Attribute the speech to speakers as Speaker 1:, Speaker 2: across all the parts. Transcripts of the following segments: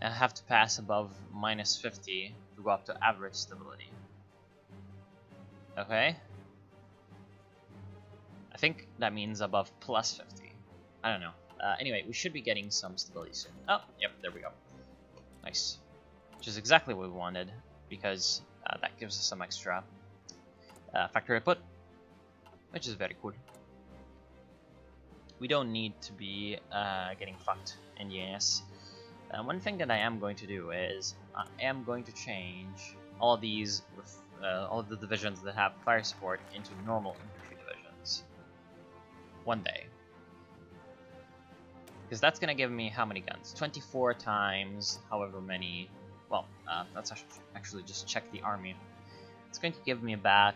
Speaker 1: I have to pass above -50 to go up to average stability. Okay. I think that means above +50. I don't know. Anyway, we should be getting some stability soon. Oh, yep, there we go. Nice. Which is exactly what we wanted, because that gives us some extra factory output, which is very cool. We don't need to be getting fucked in units. One thing that I am going to do is I am going to change all of these, all of the divisions that have fire support into normal infantry divisions. One day. Because that's going to give me how many guns? 24 times however many. Well, let's actually just check the army. It's going to give me back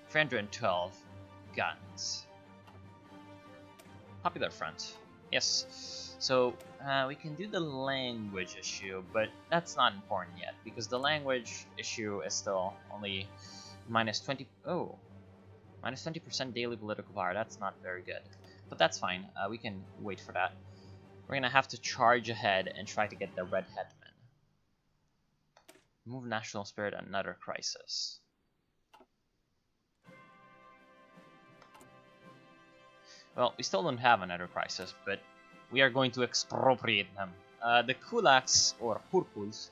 Speaker 1: 312 guns. Popular front. Yes. So we can do the language issue, but that's not important yet because the language issue is still only -20. Oh, -20% daily political power. That's not very good. But that's fine, we can wait for that. We're gonna have to charge ahead and try to get the Red Hetman. Move national spirit, another crisis. Well, we still don't have another crisis, but we are going to expropriate them. The kulaks, or kurkuls,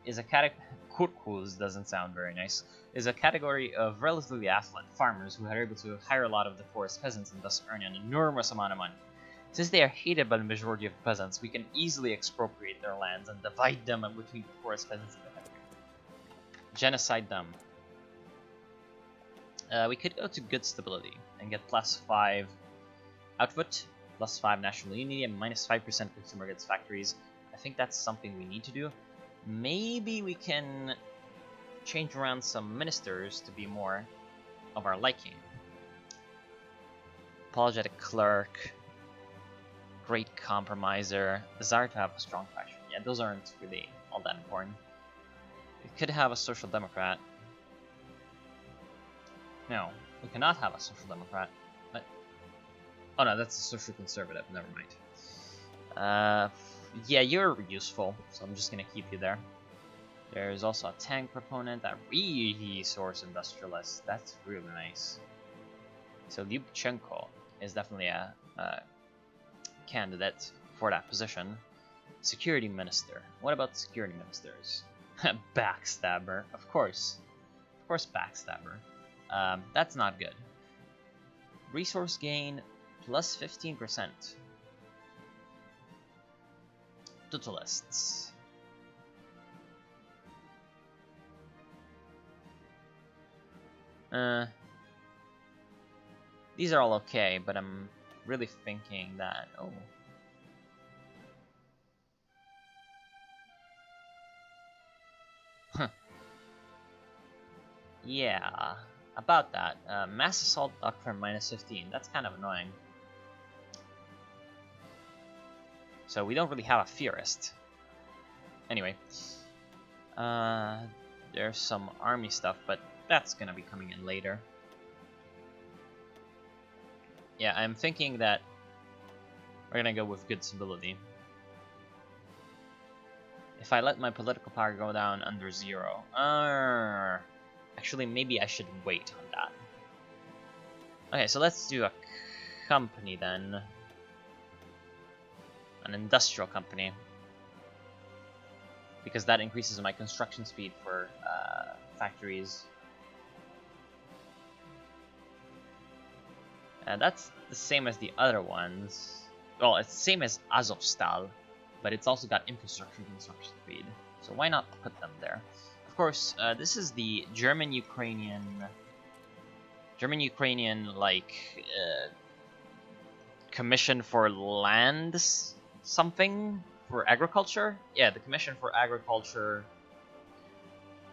Speaker 1: is a kurkuls doesn't sound very nice, is a category of relatively affluent farmers who are able to hire a lot of the poorest peasants and thus earn an enormous amount of money. Since they are hated by the majority of peasants, we can easily expropriate their lands and divide them between the poorest peasants in the country. Genocide them. We could go to good stability and get +5 output, +5 national unity, and -5% consumer goods factories. I think that's something we need to do. Maybe we can change around some ministers to be more of our liking. Apologetic clerk, great compromiser, desire to have a strong faction. Yeah, those aren't really all that important. We could have a social democrat. No, we cannot have a social democrat. But oh no, that's a social conservative. Never mind. Yeah, you're useful, so I'm just gonna keep you there. There's also a tank proponent, a resource industrialist. That's really nice. So Lyubchenko is definitely a candidate for that position. Security minister. What about security ministers? Backstabber, of course. Of course, backstabber. That's not good. Resource gain +15%. Totalists. These are all okay, but I'm really thinking that, oh. Huh. Yeah, about that. Mass assault doctrine -15. That's kind of annoying. So we don't really have a theorist. Anyway, there's some army stuff, but that's gonna be coming in later. Yeah, I'm thinking that we're gonna go with good stability. If I let my political power go down under 0, actually maybe I should wait on that. Okay, so let's do a company then. An industrial company, because that increases my construction speed for factories. And that's the same as the other ones. Well, it's the same as Azovstal, but it's also got infrastructure construction speed. So why not put them there? Of course, this is the German-Ukrainian like Commission for Lands. Something for agriculture? Yeah, the Commission for Agriculture,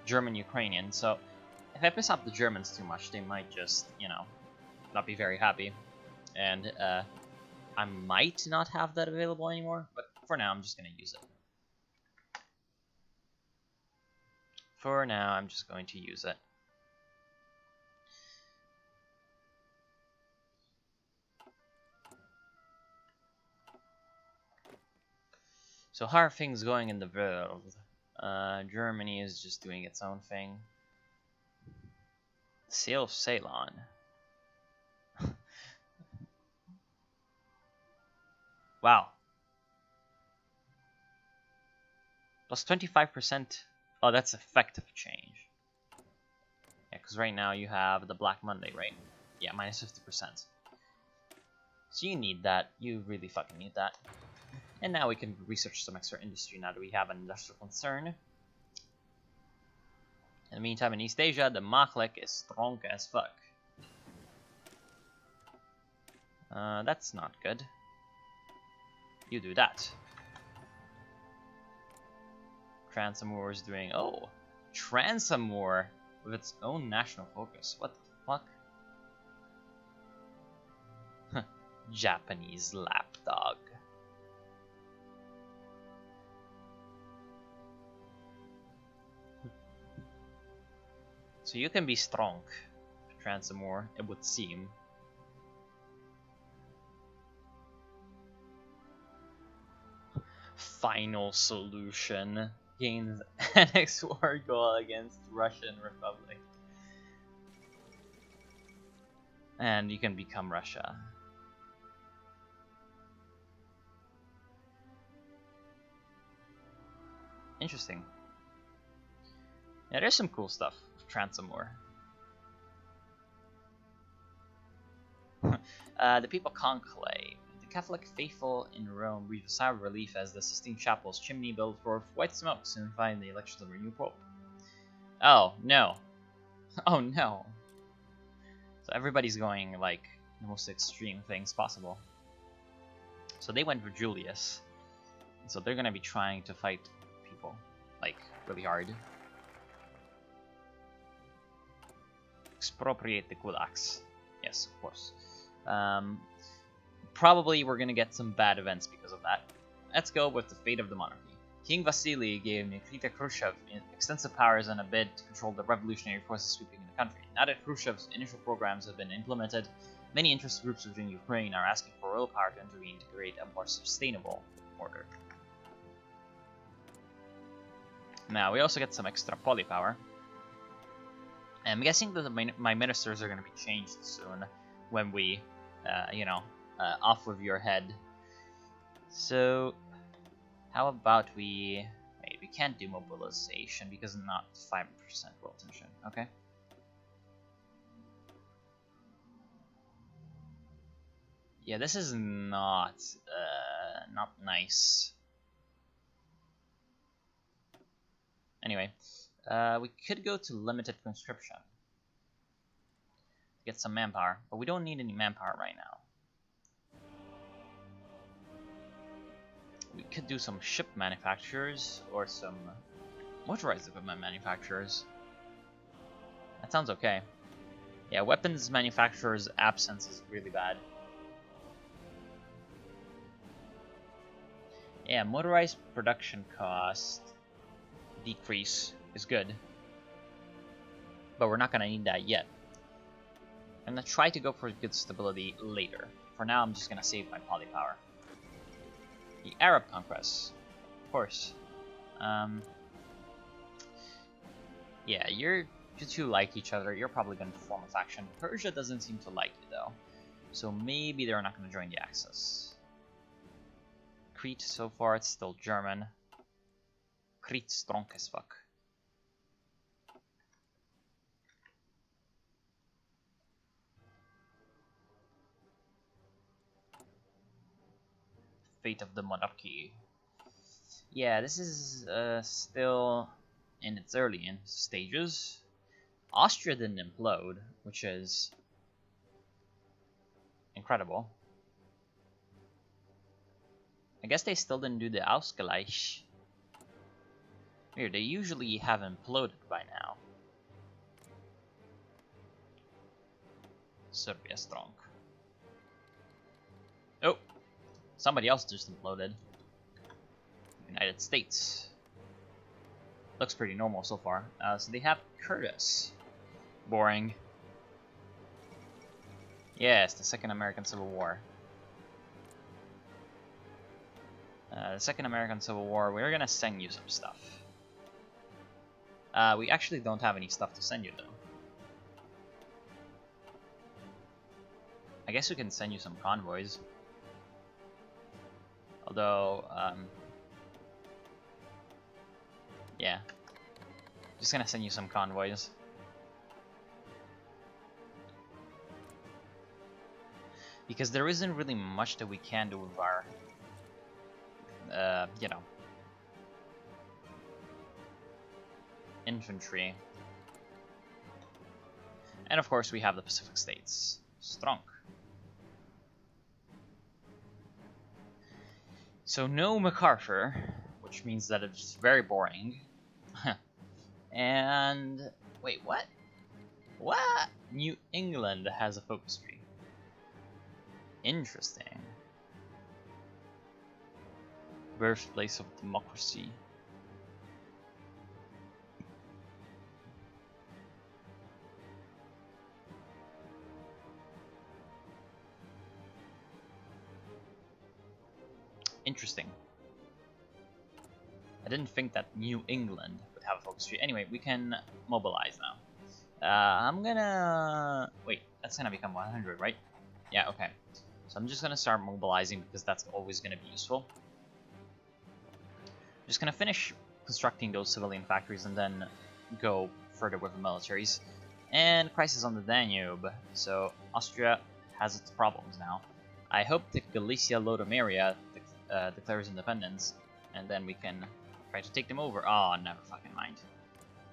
Speaker 1: German-Ukrainian. So if I piss off the Germans too much, they might just, you know, not be very happy. And I might not have that available anymore, but for now I'm just going to use it. For now I'm just going to use it. So how are things going in the world? Germany is just doing its own thing. Sale of Ceylon. Wow. Plus 25%. Oh, that's effective change. Yeah, because right now you have the Black Monday, right? Yeah, minus 50%. So you need that. You really fucking need that. And now we can research some extra industry now that we have an industrial concern. In the meantime, in East Asia, the Makhlek is strong as fuck. That's not good. You do that. Transamur is doing... Oh! Transamur! With its own national focus. What the fuck? Japanese lapdog. So you can be strong, Transamur, it would seem. Final solution. Gains annex war goal against Russian Republic. And you can become Russia. Interesting. Yeah, there's some cool stuff with Transamur. The People Conclave. The Catholic faithful in Rome breathe a sigh of relief as the Sistine Chapel's chimney built forth white smoke signifying the elections of a new pope. Oh, no. Oh, no. So everybody's going, like, the most extreme things possible. So they went for Julius. So they're gonna be trying to fight people, like, really hard. Expropriate the kulaks. Yes, of course. Probably we're gonna get some bad events because of that. Let's go with the fate of the monarchy. King Vasily gave Nikita Khrushchev extensive powers in a bid to control the revolutionary forces sweeping in the country. Now that Khrushchev's initial programs have been implemented, many interest groups within Ukraine are asking for royal power to intervene to create a more sustainable order. Now we also get some extra poly power. I'm guessing that my ministers are going to be changed soon when we, off with your head. So, how about we... Wait, we can't do mobilization because not 5% world tension, okay? Yeah, this is not nice. Anyway, we could go to limited conscription. Get some manpower, but we don't need any manpower right now. We could do some ship manufacturers or some motorized equipment manufacturers. That sounds okay. Yeah, weapons manufacturers' absence is really bad. Yeah, motorized production cost decrease is good, but we're not gonna need that yet. I'm gonna try to go for good stability later. For now, I'm just gonna save my poly power. The Arab conquest, of course. Yeah, you two like each other. You're probably gonna form a faction. Persia doesn't seem to like you though, so maybe they're not gonna join the Axis. Crete, so far it's still German. Crete's strong as fuck. Fate of the monarchy. Yeah, this is still in its early stages. Austria didn't implode, which is incredible. I guess they still didn't do the Ausgleich. Weird, they usually have imploded by now. Serbia strong. Oh! Somebody else just imploded. United States. Looks pretty normal so far. So they have Curtis. Boring. Yes, the Second American Civil War. The Second American Civil War, we're gonna send you some stuff. We actually don't have any stuff to send you, though. I guess we can send you some convoys. Although, yeah. Just gonna send you some convoys. Because there isn't really much that we can do with our, you know, infantry. And of course we have the Pacific States. Strong. So no MacArthur, which means that it's very boring. And wait, what? What? New England has a focus tree. Interesting. Birthplace of democracy. Interesting. I didn't think that New England would have a focus tree. Anyway, we can mobilize now. I'm gonna... Wait, that's gonna become 100, right? Yeah, okay. So I'm just gonna start mobilizing because that's always gonna be useful. Just gonna finish constructing those civilian factories and then go further with the militaries. And crisis on the Danube. So Austria has its problems now. I hope that Galicia Lodomeria declares independence, and then we can try to take them over. Oh, never fucking mind.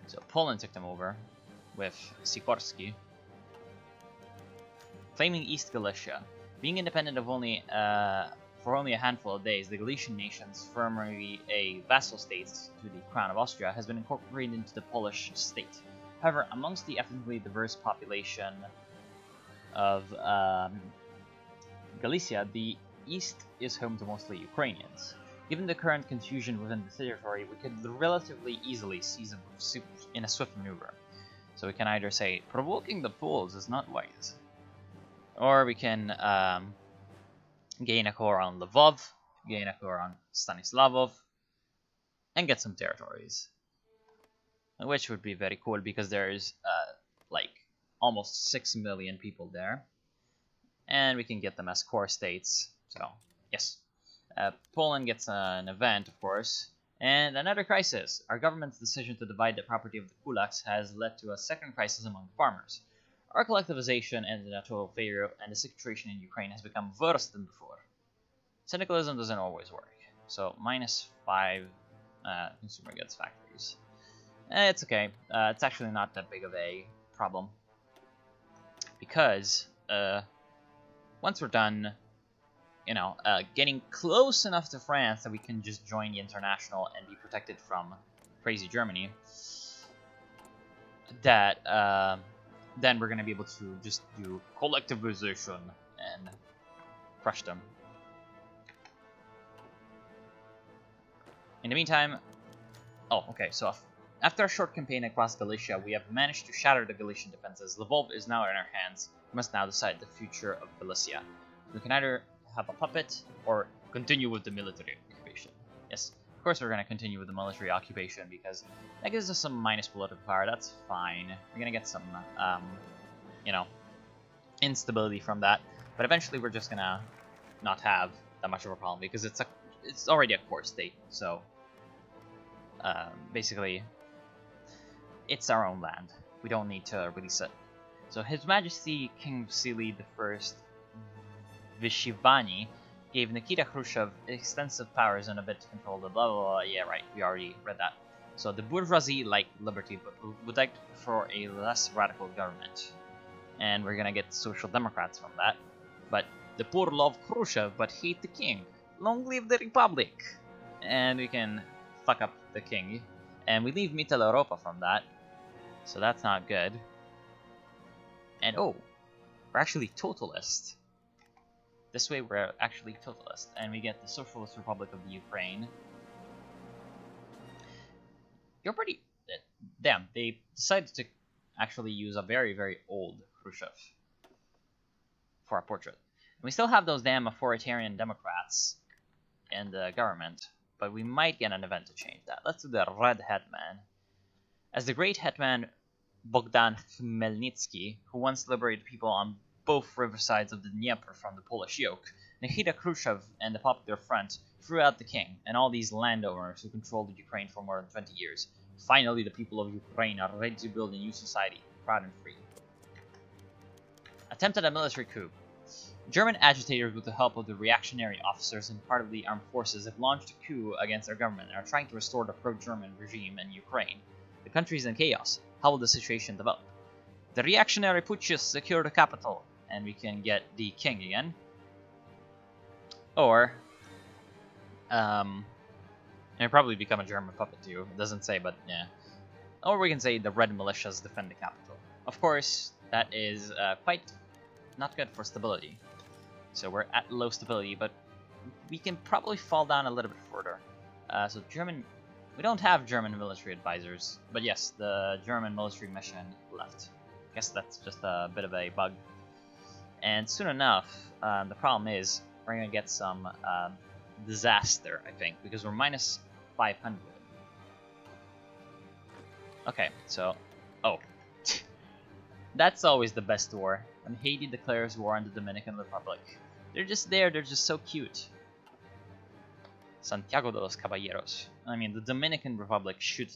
Speaker 1: So Poland took them over with Sikorski. Claiming East Galicia. Being independent of only for only a handful of days, the Galician nations, formerly a vassal state to the Crown of Austria, has been incorporated into the Polish state. However, amongst the ethnically diverse population of Galicia, the east is home to mostly Ukrainians. Given the current confusion within the territory, we could relatively easily seize them in a swift maneuver. So we can either say, provoking the Poles is not wise, or we can gain a core on Lvov, gain a core on Stanislavov, and get some territories. Which would be very cool because there's like almost 6 million people there. And we can get them as core states. So, yes. Poland gets an event, of course. And another crisis. Our government's decision to divide the property of the kulaks has led to a second crisis among farmers. Our collectivization ended in a total failure, and the situation in Ukraine has become worse than before. Syndicalism doesn't always work. So, -5 consumer goods factories. It's okay. It's actually not that big of a problem. Because, once we're done, you know, getting close enough to France that we can just join the international and be protected from crazy Germany, that then we're going to be able to just do collectivization and crush them. In the meantime, oh, okay, so after a short campaign across Galicia, we have managed to shatter the Galician defenses. Lvov is now in our hands. We must now decide the future of Galicia. We can either have a puppet or continue with the military occupation. Yes, of course we're going to continue with the military occupation because that gives us some minus political power. That's fine. We're going to get some, you know, instability from that. But eventually we're just going to not have that much of a problem because it's already a core state. So, basically, it's our own land. We don't need to release it. So His Majesty King Vasily I Vyshivani gave Nikita Khrushchev extensive powers and a bit to control the blah blah blah. Yeah, right, we already read that. So the bourgeoisie like liberty, but would like for a less radical government. And we're gonna get social democrats from that. But the poor love Khrushchev but hate the king. Long live the republic! And we can fuck up the king. And we leave Mittel Europa from that. So that's not good. And oh, we're actually totalist. This way we're actually totalist. And we get the Socialist Republic of the Ukraine. You're pretty... Damn, they decided to actually use a very, very old Khrushchev for a portrait. And we still have those damn authoritarian Democrats in the government, but we might get an event to change that. Let's do the Red Hetman. As the great Hetman Bogdan Khmelnytsky, who once liberated people on both riversides of the Dnieper from the Polish yoke, Nikita Khrushchev and the Popular Front threw out the king and all these landowners who controlled Ukraine for more than 20 years. Finally, the people of Ukraine are ready to build a new society, proud and free. Attempted a military coup. German agitators, with the help of the reactionary officers and part of the armed forces, have launched a coup against their government and are trying to restore the pro-German regime in Ukraine. The country is in chaos. How will the situation develop? The reactionary putschists secure the capital, and we can get the king again. Or, and probably become a German puppet too. It doesn't say, but yeah. Or we can say the red militias defend the capital. Of course, that is quite not good for stability. So we're at low stability, but we can probably fall down a little bit further. So German, we don't have German military advisors, but yes, the German military mission left. I guess that's just a bit of a bug. And soon enough, the problem is we're gonna get some disaster, I think, because we're minus 500. Okay, so, oh, that's always the best war. When Haiti declares war on the Dominican Republic. They're just there, they're just so cute. Santiago de los Caballeros. I mean, the Dominican Republic should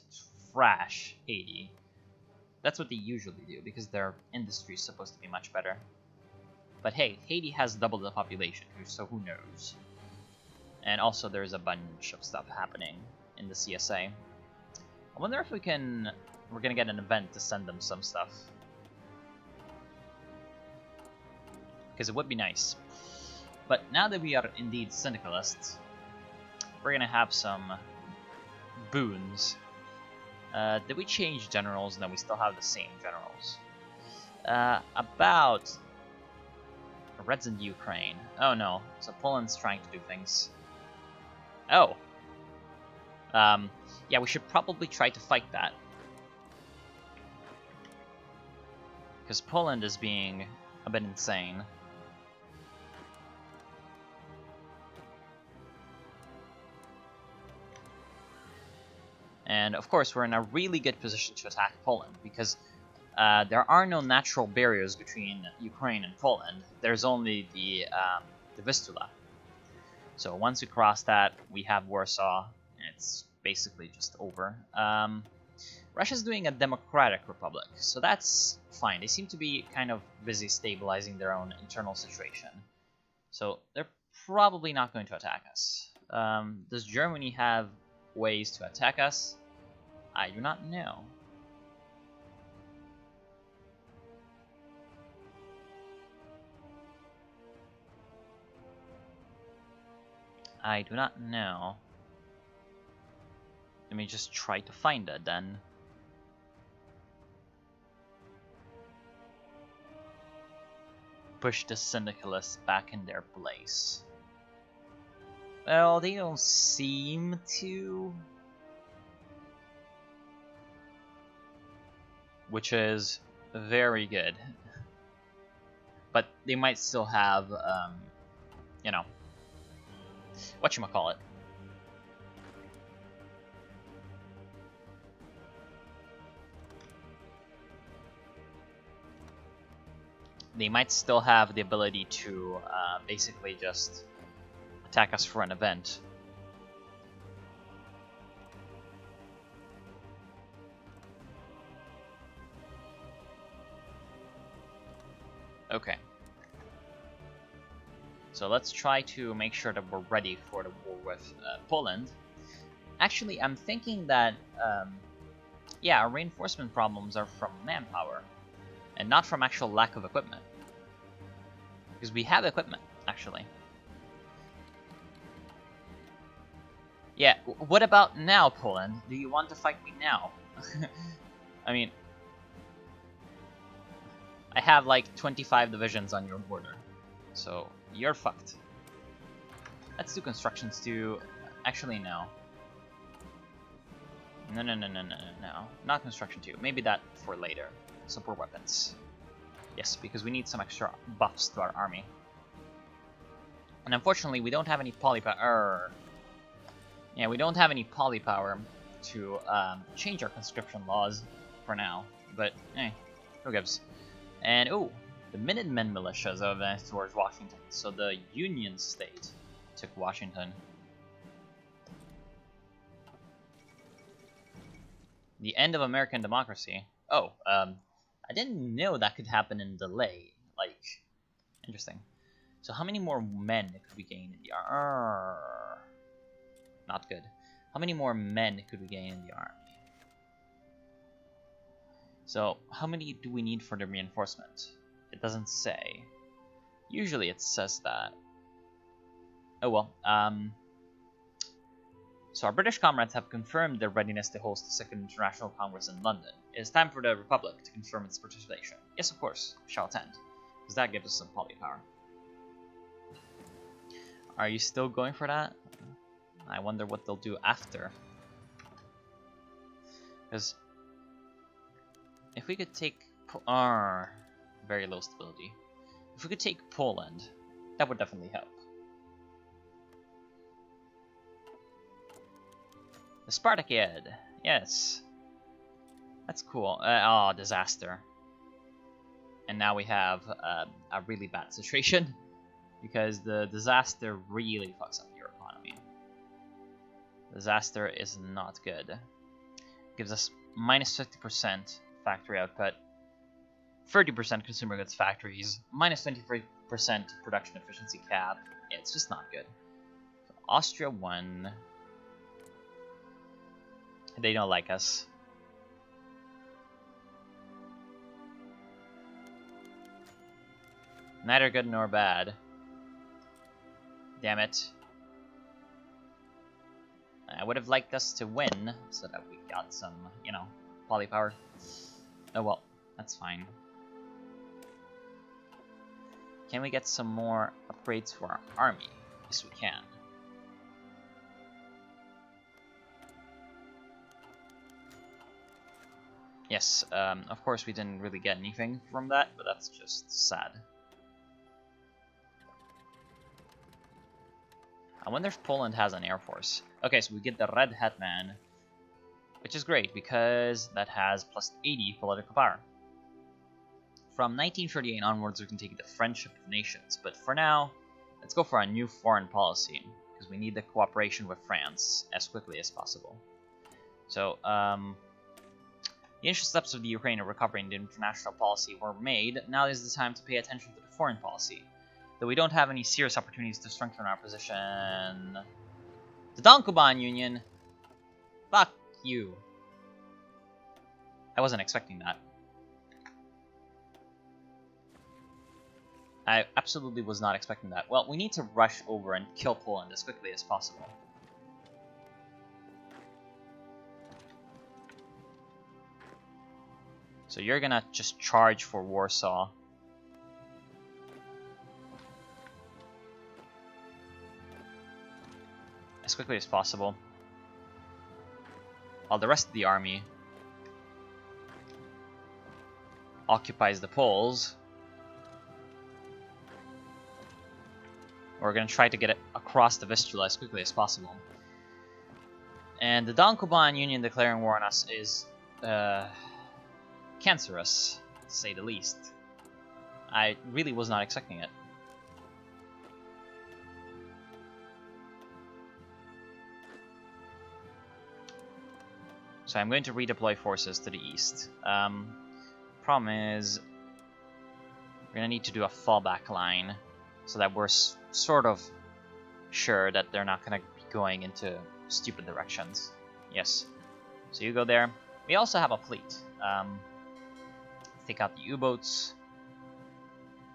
Speaker 1: thrash Haiti. That's what they usually do, because their industry is supposed to be much better. But hey, Haiti has double the population, so who knows? And also there's a bunch of stuff happening in the CSA. I wonder if we're gonna get an event to send them some stuff. Because it would be nice. But now that we are indeed syndicalists, we're gonna have some boons. Did we change generals? No, we still have the same generals. About Reds in Ukraine. Oh no, so Poland's trying to do things. Oh. Yeah, we should probably try to fight that. Because Poland is being a bit insane. And of course, we're in a really good position to attack Poland, because there are no natural barriers between Ukraine and Poland. There's only the Vistula. So once we cross that, we have Warsaw, and it's basically just over. Russia's doing a democratic republic, so that's fine. They seem to be kind of busy stabilizing their own internal situation. So they're probably not going to attack us. Does Germany have ways to attack us? I do not know. I do not know. Let me just try to find it then. Push the syndicalists back in their place. Well, they don't seem to. Which is very good. But they might still have, you know, whatchamacallit. They might still have the ability to basically just attack us for an event. Okay. So let's try to make sure that we're ready for the war with Poland. Actually, I'm thinking that, yeah, our reinforcement problems are from manpower, and not from actual lack of equipment. Because we have equipment, actually. Yeah, what about now, Poland? Do you want to fight me now? I mean, I have like 25 divisions on your border, so you're fucked. Let's do constructions too. Actually, no. No. Not construction 2. Maybe that for later. Support weapons. Yes, because we need some extra buffs to our army. And unfortunately, we don't have any polypower. Yeah, we don't have any polypower to change our conscription laws for now, but who gives? And oh, the Minutemen militias have advanced towards Washington, so the Union State took Washington. The end of American democracy. Oh, I didn't know that could happen in delay. Like, interesting. So how many more men could we gain in the army? Not good. How many more men could we gain in the army? So how many do we need for the reinforcement? It doesn't say. Usually it says that. Oh well. So our British comrades have confirmed their readiness to host the Second International Congress in London. It is time for the Republic to confirm its participation. Yes, of course, we shall attend, because that gives us some polypower. Are you still going for that? I wonder what they'll do after. Because if we could take very low stability. If we could take Poland, that would definitely help. The Spartakiad, yes, that's cool. Oh, disaster! And now we have a really bad situation because the disaster really fucks up your economy. Disaster is not good. Gives us minus 50% factory output, 30% consumer goods factories, minus 23% production efficiency cap. Yeah, it's just not good. So Austria won. They don't like us. Neither good nor bad. Damn it. I would have liked us to win so that we got some, you know, polypower. Oh well, that's fine. Can we get some more upgrades for our army? Yes, we can. Yes, of course we didn't really get anything from that, but that's just sad. I wonder if Poland has an air force. Okay, so we get the Red Hetman, which is great because that has plus 80 political power. From 1938 onwards, we can take the Friendship of Nations, but for now, let's go for a new foreign policy because we need the cooperation with France as quickly as possible. So, the initial steps of the Ukraine in recovering the international policy were made. Now is the time to pay attention to the foreign policy. Though we don't have any serious opportunities to strengthen our position. The Donkoban Union! Fuck you. I wasn't expecting that. I absolutely was not expecting that. Well, we need to rush over and kill Poland as quickly as possible. So you're gonna just charge for Warsaw. As quickly as possible. While the rest of the army occupies the Poles. We're gonna try to get it across the Vistula as quickly as possible. And the Donkoban Union declaring war on us is cancerous, to say the least. I really was not expecting it. So I'm going to redeploy forces to the east. Problem is, we're gonna need to do a fallback line so that we're sort of sure that they're not gonna be going into stupid directions. Yes. So you go there. We also have a fleet. Take out the U-boats.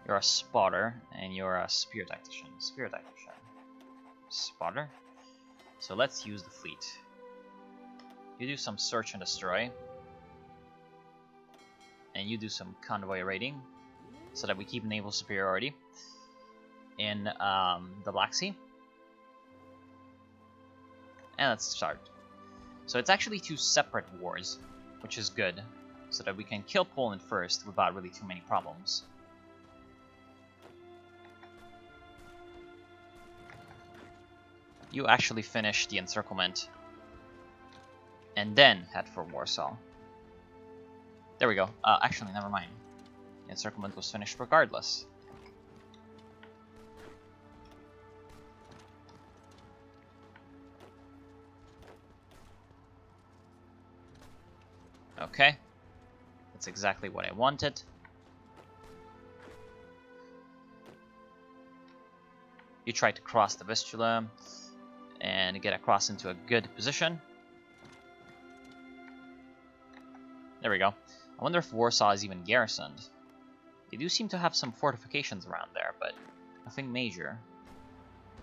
Speaker 1: You're a spotter, and you're a spear tactician. Spear tactician. Spotter. So let's use the fleet. You do some search and destroy. And you do some convoy raiding, so that we keep naval superiority in the Black Sea. And let's start. So it's actually two separate wars, which is good, so that we can kill Poland first without really too many problems. you actually finish the encirclement and then head for Warsaw. There we go. Actually, never mind. The encirclement was finished regardless. Okay. That's exactly what I wanted. You try to cross the Vistula and get across into a good position. There we go. I wonder if Warsaw is even garrisoned. They do seem to have some fortifications around there, but nothing major.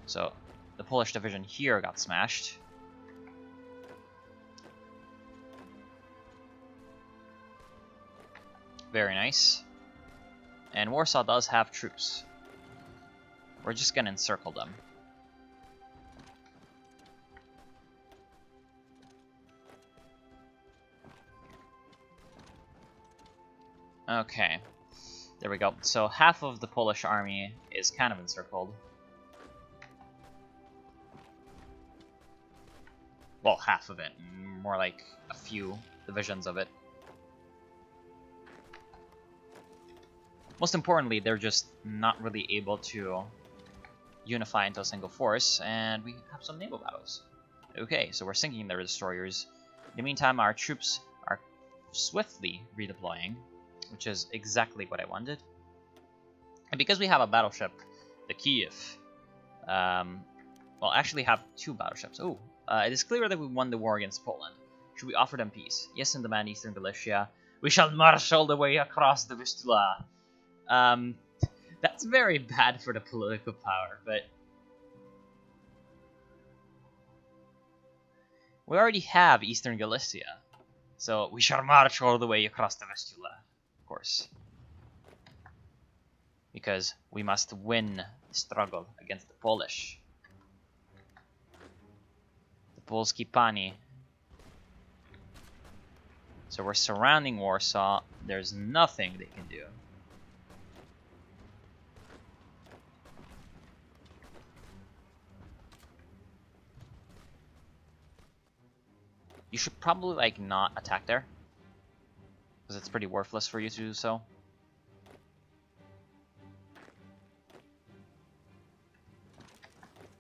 Speaker 1: So, the Polish division here got smashed. Very nice. And Warsaw does have troops. We're just gonna encircle them. Okay, there we go. So half of the Polish army is kind of encircled. Well, half of it, more like a few divisions of it. Most importantly, they're just not really able to unify into a single force, and we have some naval battles. Okay, so we're sinking their destroyers. In the meantime, our troops are swiftly redeploying, which is exactly what I wanted. And because we have a battleship, the Kiev, well, actually have two battleships. Oh, it is clear that we won the war against Poland. Should we offer them peace? Yes, and demand Eastern Galicia. We shall march all the way across the Vistula. That's very bad for the political power, but we already have Eastern Galicia, so we shall march all the way across the Vistula, of course, because we must win the struggle against the Polish. The Polski Pani. So we're surrounding Warsaw. There's nothing they can do. You should probably, like, not attack there, because it's pretty worthless for you to do so.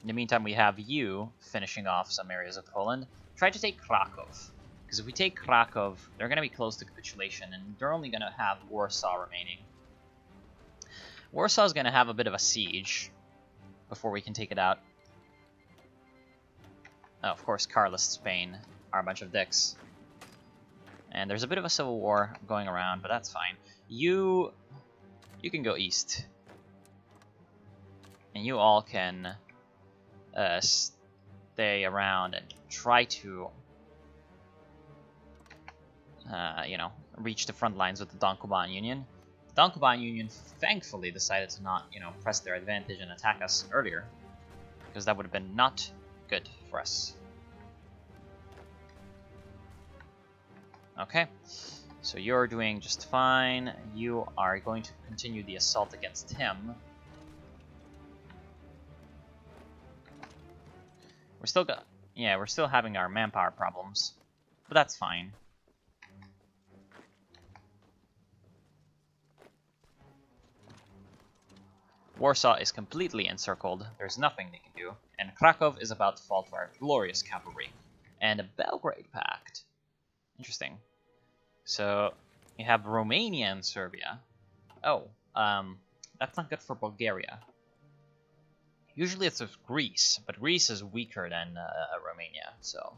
Speaker 1: In the meantime, we have you finishing off some areas of Poland. Try to take Krakow, because if we take Krakow, they're going to be close to capitulation, and they're only going to have Warsaw remaining. Warsaw is going to have a bit of a siege before we can take it out. Oh, of course, Carlist Spain are a bunch of dicks. And there's a bit of a civil war going around, but that's fine. You can go east. And you all can stay around and try to, you know, reach the front lines with the Don-Kuban Union. The Don-Kuban Union thankfully decided to not, you know, press their advantage and attack us earlier, because that would have been not good for us. Okay, so you're doing just fine. You are going to continue the assault against him. We're still having our manpower problems, but that's fine. Warsaw is completely encircled. There's nothing they can do, and Krakow is about to fall to our glorious cavalry and a Belgrade Pact. Interesting. So you have Romania and Serbia. Oh, that's not good for Bulgaria. Usually it's with Greece, but Greece is weaker than Romania, so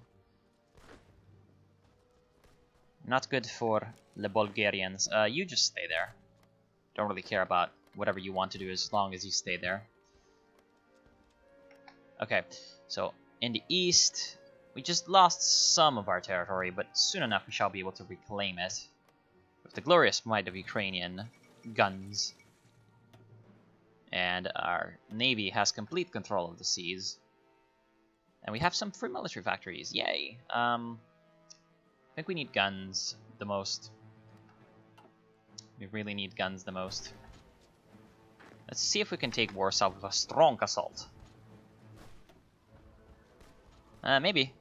Speaker 1: not good for the Bulgarians. You just stay there. Don't really care about whatever you want to do as long as you stay there. Okay, so in the east, we just lost some of our territory, but soon enough we shall be able to reclaim it with the glorious might of Ukrainian guns. And our navy has complete control of the seas. And we have some free military factories. Yay! I think we need guns the most. We really need guns the most. Let's see if we can take Warsaw with a strong assault. Maybe.